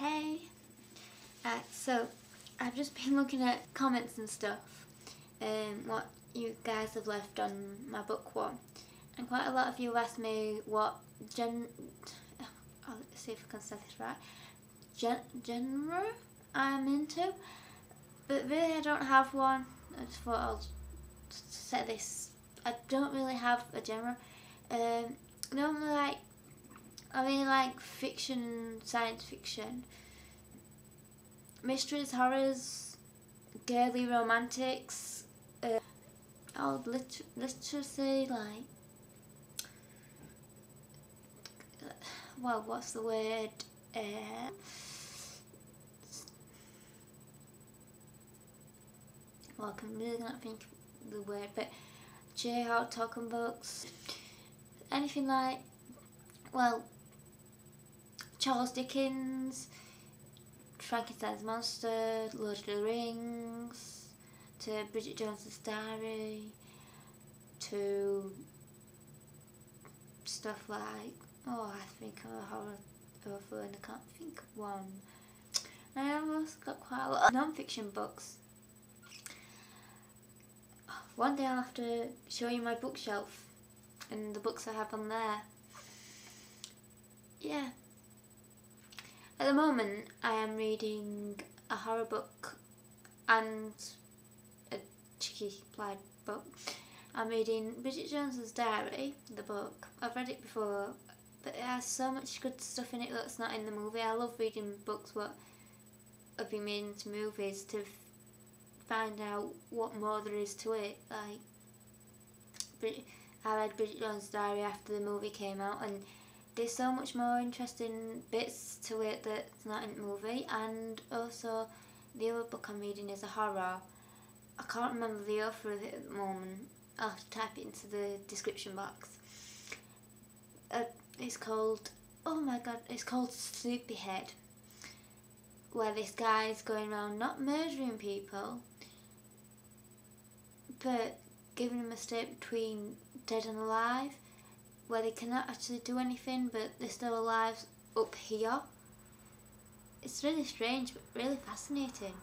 Hey! So I've just been looking at comments and stuff, what you guys have left on my book one, and quite a lot of you asked me what I'll see if I can say this right, genre I'm into, but really I don't have one. I just thought I'll say this. I don't really have a genre. Normally I really like fiction, science fiction, mysteries, horrors, girly romantics, old literacy, like, well, what's the word? Well, I can really not think of the word, but J-Hawk talking books, anything like, well, Charles Dickens, Frankenstein's Monster, Lord of the Rings, to Bridget Jones's Diary, to stuff like, I think of a horror author and I can't think of one. I have also got quite a lot of non-fiction books. One day I'll have to show you my bookshelf and the books I have on there. Yeah. At the moment I am reading a horror book and a cheeky blind book. I'm reading Bridget Jones's Diary, the book. I've read it before, but it has so much good stuff in it that's not in the movie. I love reading books what have been made into movies to find out what more there is to it. Like, I read Bridget Jones's Diary after the movie came out, and there's so much more interesting bits to it that's not in the movie. And also the other book I'm reading is a horror. I can't remember the author of it at the moment. I'll have to type it into the description box. It's called, it's called Sleepyhead, where this guy's going around not murdering people, but giving them a state between dead and alive, where they cannot actually do anything, but they're still alive up here. It's really strange, but really fascinating.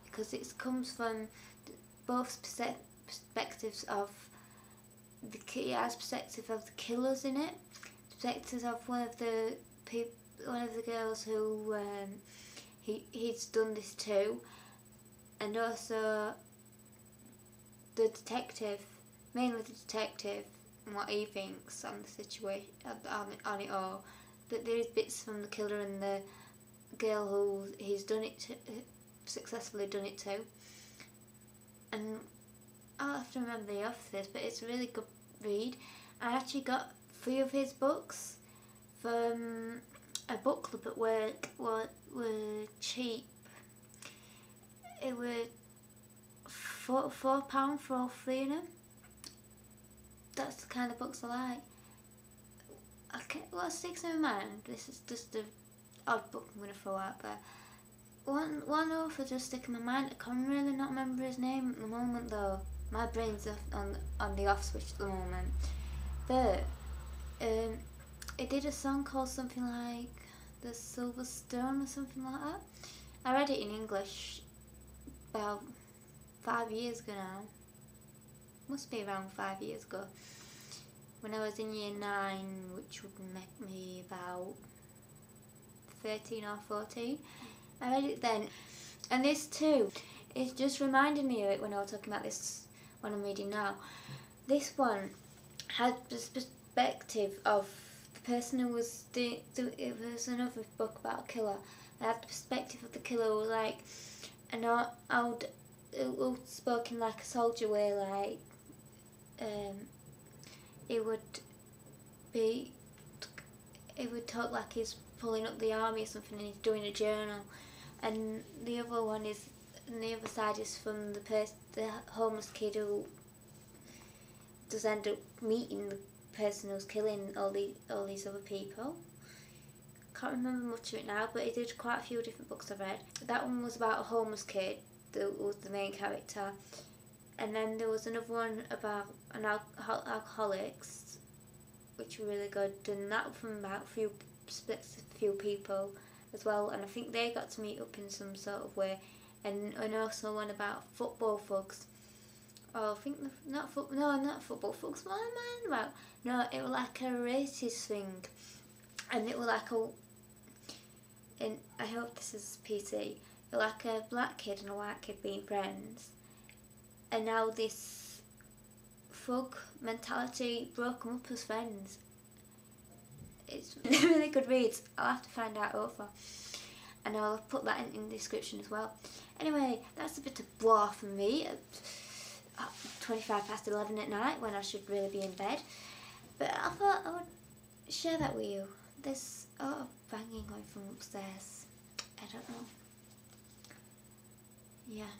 Because it comes from both perspectives of it has perspective of the killers in it, perspectives of one of the girls who he's done this to, and also the detective, mainly the detective, and what he thinks on the situation, on it all. But there is bits from the killer and the girl who he's done it to, successfully done it to. And I'll have to remember the author of this, but it's a really good read. I actually got 3 of his books from a book club at work. Were cheap. It was £4 for all 3 of them. That's the kind of books I like. What sticks in my mind, this is just an odd book I'm going to throw out there. One author just stick in my mind. I can really not remember his name at the moment though. My brain's on the off switch at the moment. But it did a song called something like The Silver Stone or something like that. I read it in English about 5 years ago now. Must be around 5 years ago. When I was in year 9, which would make me about 13 or 14. I read it then. And this too, it just reminded me of it when I was talking about this one I'm reading now. This one had the perspective of the person who was it was another book about a killer. It had the perspective of the killer who was like an old spoken like a soldier way, like it would talk like he's pulling up the army or something and he's doing a journal. And the other one is, and the other side is from the homeless kid who does end up meeting the person who's killing all these other people. Can't remember much of it now, but he did quite a few different books I've read. That one was about a homeless kid that was the main character, and then there was another one about an alcoholics, which were really good, and that from about a few few people as well, and I think they got to meet up in some sort of way. And also one about football thugs. Oh, I think not football thugs. What am I on about? No, it was like a racist thing, and it was like a. And I hope this is PC. It was like a black kid and a white kid being friends, and now this thug mentality broke them up as friends. It's a really good read. I'll have to find out over, and I'll put that in the description as well. Anyway, that's a bit of blah from me at 11 at night when I should really be in bed. But I thought I would share that with you. There's a lot of banging going from upstairs. I don't know. Yeah.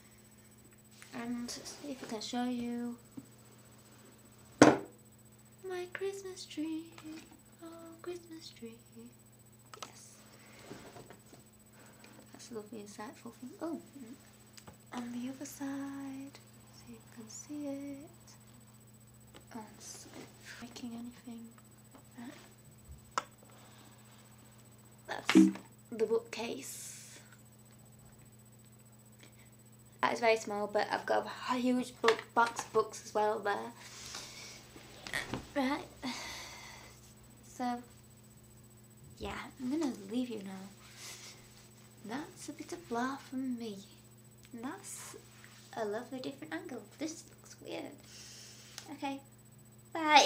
And see if I can show you my Christmas tree. Oh, Christmas tree. Yes. That's a lovely, insightful thing. Oh, on the other side, see if you can see it. Oh, it's making anything. That's the bookcase. That is very small, but I've got a huge box of books as well there. Right. So, yeah, I'm gonna leave you now. That's a bit of blah from me. And that's a lovely different angle. This looks weird. Okay, bye.